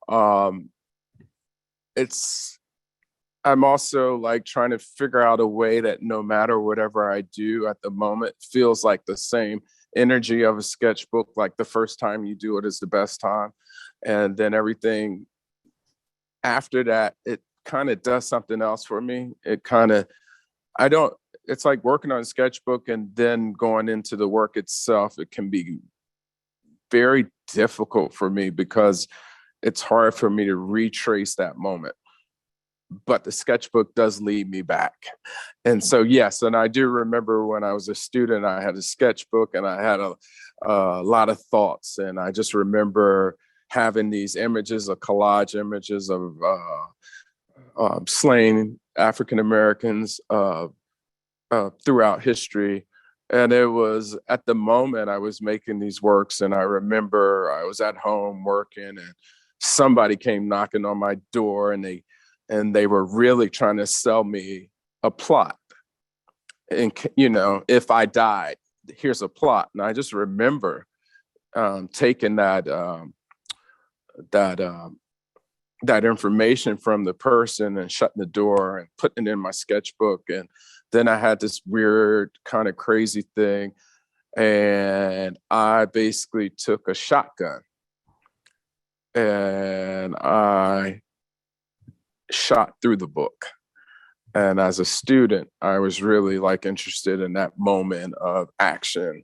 I'm also like trying to figure out a way that no matter whatever I do at the moment feels like the same energy of a sketchbook. Like the first time you do it is the best time. And then everything after that, it kind of does something else for me. It's like working on a sketchbook and then going into the work itself. It can be very difficult for me because it's hard for me to retrace that moment. But the sketchbook does lead me back. And so, yes, and I do remember when I was a student, I had a sketchbook and I had a lot of thoughts. And I just remember having these images, of collage images of slain African Americans throughout history. And it was at the moment I was making these works, and I remember I was at home working, and somebody came knocking on my door, and they were really trying to sell me a plot. And, you know, if I died, here's a plot. And I just remember taking that information from the person and shutting the door and putting it in my sketchbook. And then I had this weird kind of crazy thing. And I basically took a shotgun and I shot through the book. And as a student, I was really like interested in that moment of action.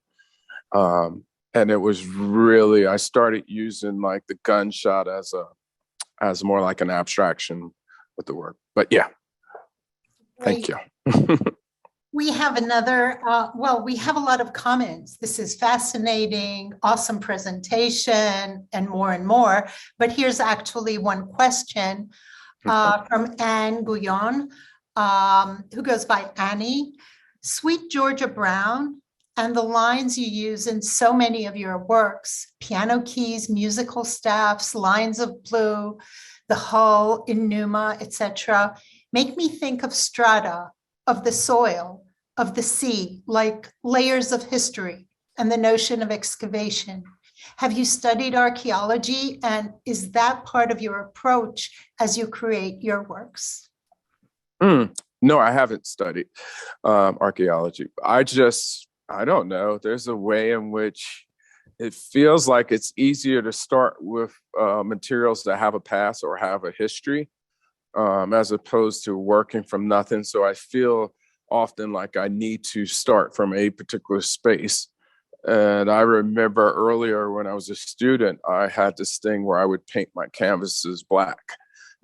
And it was really, I started using like the gunshot as more like an abstraction with the work. But yeah, thank you. We have another, we have a lot of comments. This is fascinating, awesome presentation, and more. But here's actually one question from Anne Guyon, who goes by Annie. Sweet Georgia Brown and the lines you use in so many of your works, piano keys, musical staffs, lines of blue, the hull, Enuma, etc., make me think of strata, of the soil, of the sea, like layers of history, and the notion of excavation. Have you studied archaeology, and is that part of your approach as you create your works? No, I haven't studied archaeology. I don't know. There's a way in which it feels like it's easier to start with materials that have a past or have a history, as opposed to working from nothing. So I feel often like I need to start from a particular space. And I remember earlier when I was a student, I had this thing where I would paint my canvases black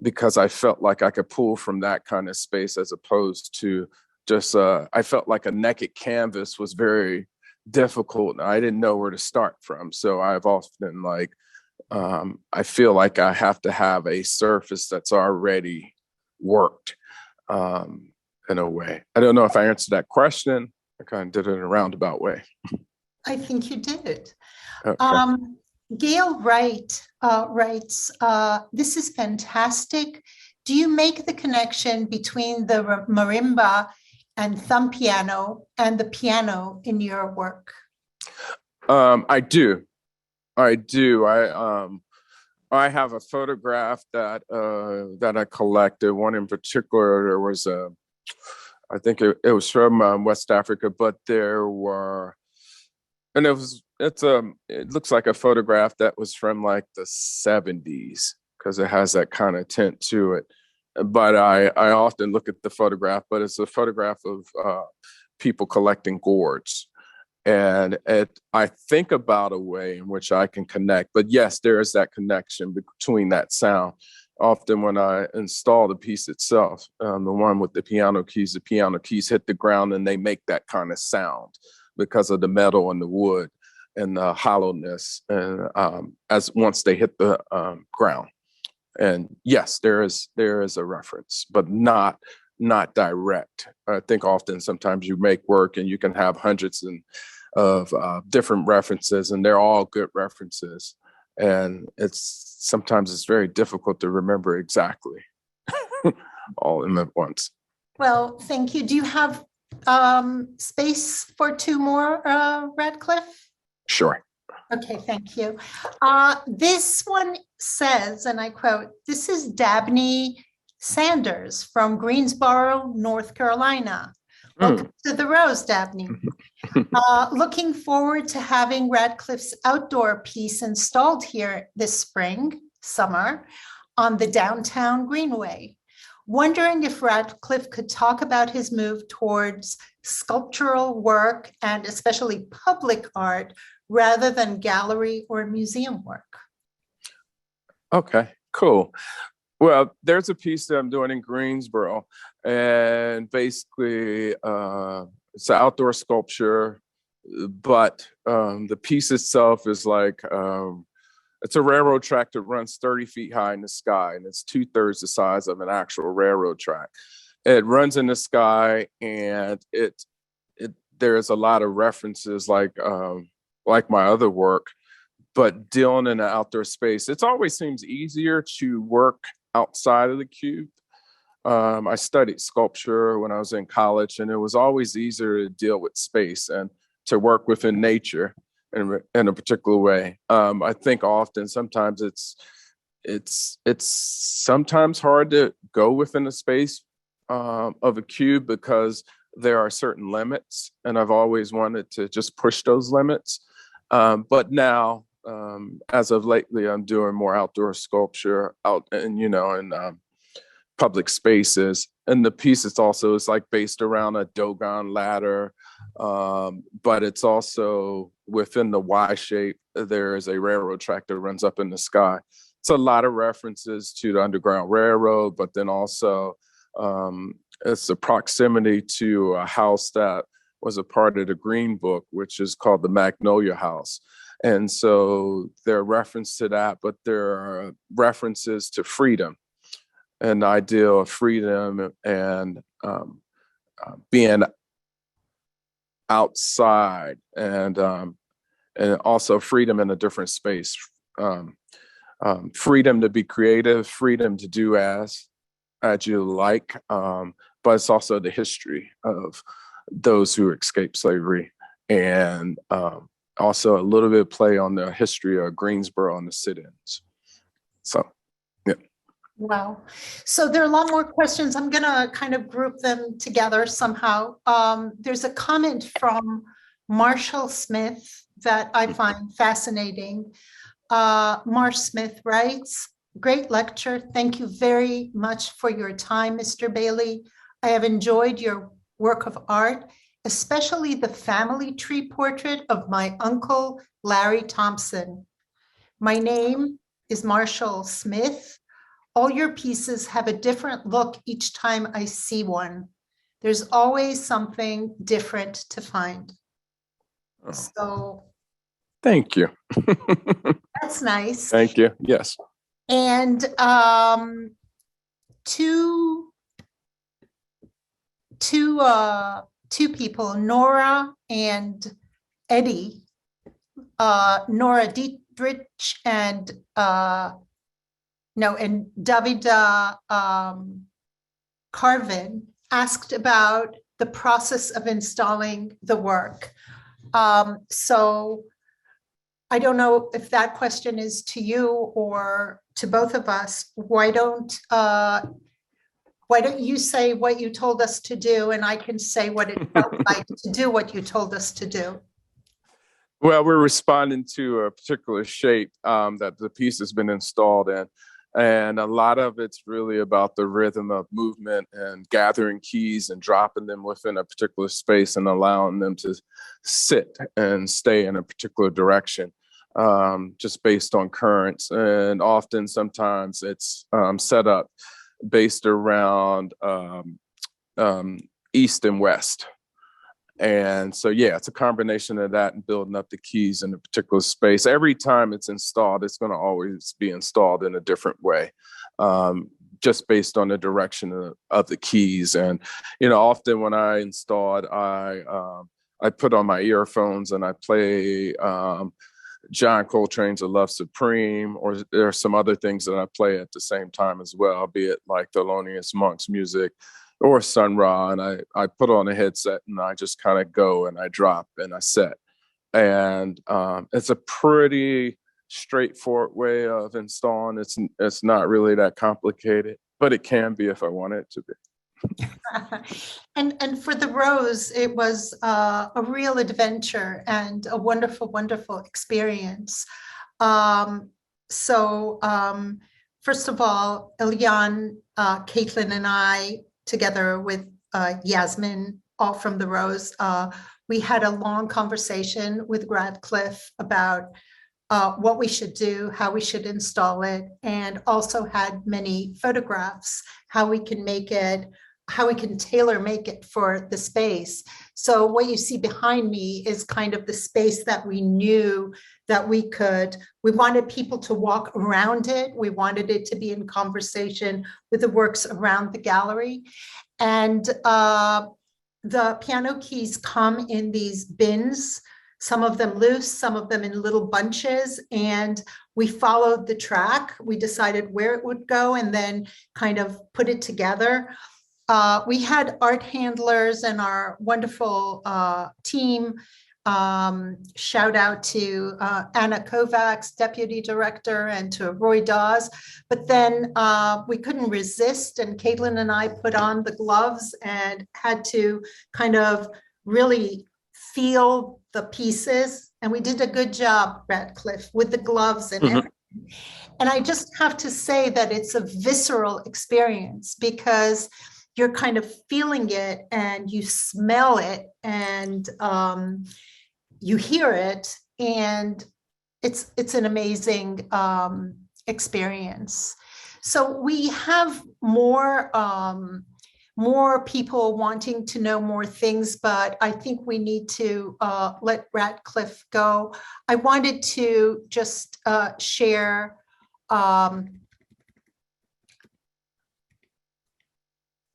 because I felt like I could pull from that kind of space, as opposed to just, I felt like a naked canvas was very difficult. And I didn't know where to start from. So I've often like, I feel like I have to have a surface that's already worked in a way. I don't know if I answered that question. I kind of did it in a roundabout way. I think you did. Okay. Gail Wright writes, this is fantastic. Do you make the connection between the marimba and thumb piano and the piano in your work? I do. I have a photograph that I collected. One in particular, there was I think it was from West Africa, but there were, and it looks like a photograph that was from like the 70s because it has that kind of tint to it. But I often look at the photograph, but it's a photograph of people collecting gourds. And I think about a way in which I can connect. But yes, there is that connection between that sound. Often when I install the piece itself, the one with the piano keys hit the ground and they make that kind of sound because of the metal and the wood and the hollowness, and as once they hit the ground. And yes, there is a reference, but not direct. I think often sometimes you make work and you can have hundreds of different references, and they're all good references. And sometimes it's very difficult to remember exactly all in at once. Well, thank you. Do you have space for two more, Radcliffe? Sure. Okay, thank you. This one says, and I quote, "This is Dabney Sanders from Greensboro, North Carolina. Welcome to the Rose, Dabney. Looking forward to having Radcliffe's outdoor piece installed here this summer on the downtown Greenway. Wondering if Radcliffe could talk about his move towards sculptural work and especially public art rather than gallery or museum work." Okay, cool. Well, there's a piece that I'm doing in Greensboro, and basically it's an outdoor sculpture, but the piece itself is like it's a railroad track that runs 30 feet high in the sky, and it's 2/3 the size of an actual railroad track. It runs in the sky, and there's a lot of references like my other work, but dealing in an outdoor space. It always seems easier to work outside of the cube. I studied sculpture when I was in college, and it was always easier to deal with space and to work within nature in a particular way. I think often sometimes it's sometimes hard to go within the space of a cube because there are certain limits, and I've always wanted to just push those limits. But now, as of lately, I'm doing more outdoor sculpture out and in public spaces. And the piece is like based around a Dogon ladder, but it's also within the Y shape. There is a railroad track that runs up in the sky. It's a lot of references to the Underground Railroad, but then also it's a proximity to a house that was a part of the Green Book, which is called the Magnolia House. And so there are references to that, but there are references to freedom and the idea of freedom and being outside and also freedom in a different space. Freedom to be creative, freedom to do as you like, but it's also the history of those who escaped slavery, and also a little bit of play on the history of Greensboro and the sit-ins. So, yeah. Wow. So there are a lot more questions. I'm going to kind of group them together somehow. There's a comment from Marshall Smith that I find fascinating. Marsh Smith writes, "Great lecture. Thank you very much for your time, Mr. Bailey. I have enjoyed your work of art, especially the family tree portrait of my uncle, Larry Thompson. My name is Marshall Smith. All your pieces have a different look each time I see one. There's always something different to find." Oh. So Thank you. that's nice. Thank you. Yes. And two people, Nora and Eddie, Nora Dietrich and Davida Carvin asked about the process of installing the work. So I don't know if that question is to you or to both of us. Why don't you say what you told us to do, and I can say what it felt like to do what you told us to do. Well, we're responding to a particular shape that the piece has been installed in. And a lot of it's really about the rhythm of movement and gathering keys and dropping them within a particular space and allowing them to sit and stay in a particular direction, just based on currents. And often, sometimes it's set up based around east and west. And so, yeah, it's a combination of that and building up the keys in a particular space. Every time it's installed, it's going to always be installed in a different way, just based on the direction of the keys. And, often when I install it, I put on my earphones and I play John Coltrane's "A Love Supreme," or there are some other things that I play at the same time as well, be it like Thelonious Monk's music or Sun Ra, and I put on a headset and I just kind of go and I drop and I set. And it's a pretty straightforward way of installing. It's not really that complicated, but it can be if I want it to be. And for the Rose, it was a real adventure and a wonderful, wonderful experience. So first of all, Elyan, Caitlin, and I, together with Yasmin, all from the Rose, we had a long conversation with Radcliffe about what we should do, how we should install it, and also had many photographs, how we can make it how we can tailor make it for the space. So what you see behind me is kind of the space that we knew that we wanted people to walk around it. We wanted it to be in conversation with the works around the gallery. And the piano keys come in these bins, some of them loose, some of them in little bunches. And we followed the track. We decided where it would go and then kind of put it together. We had art handlers and our wonderful team. Shout out to Anna Kovacs, Deputy Director, and to Roy Dawes. But then we couldn't resist, and Caitlin and I put on the gloves and had to kind of really feel the pieces. And we did a good job, Radcliffe, with the gloves and everything. And I just have to say that it's a visceral experience because you're kind of feeling it and you smell it and you hear it, and it's an amazing experience. So we have more people wanting to know more things, but I think we need to let Radcliffe go. I wanted to just share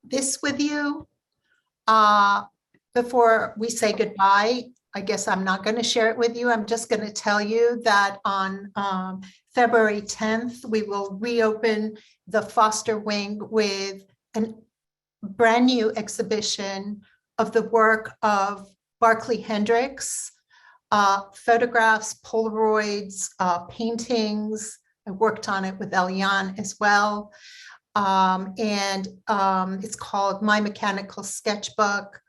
this with you before we say goodbye. I guess I'm not going to share it with you. I'm just going to tell you that on February 10th, we will reopen the Foster Wing with a brand new exhibition of the work of Barclay Hendricks, photographs, Polaroids, paintings. I worked on it with Elyan as well. It's called My Mechanical Sketchbook,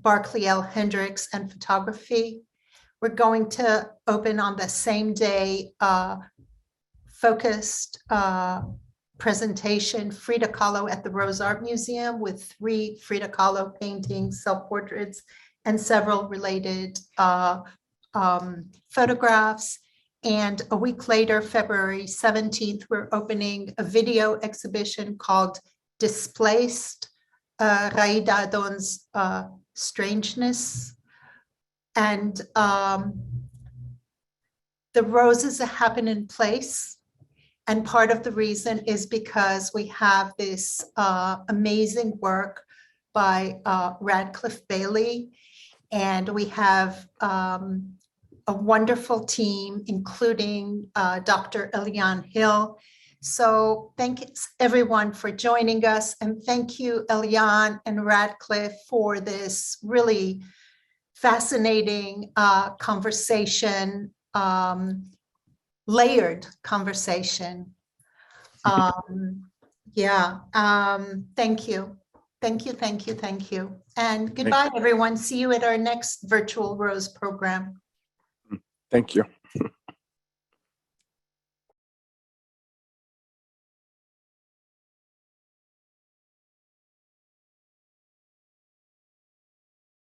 Barclay L. Hendricks and Photography. We're going to open on the same day, focused presentation, Frida Kahlo at the Rose Art Museum with 3 Frida Kahlo paintings, self-portraits, and several related photographs. And a week later, February 17th, we're opening a video exhibition called Displaced, Raida Adon's Strangeness. And the roses happen in place. And part of the reason is because we have this amazing work by Radcliff Bailey. And we have a wonderful team, including Dr. Elyan Hill. So thanks everyone for joining us. And thank you, Elyan and Radcliffe, for this really fascinating conversation, layered conversation. Thank you. Thank you, thank you, thank you. And goodbye, everyone. See you at our next Virtual Rose program. Thank you.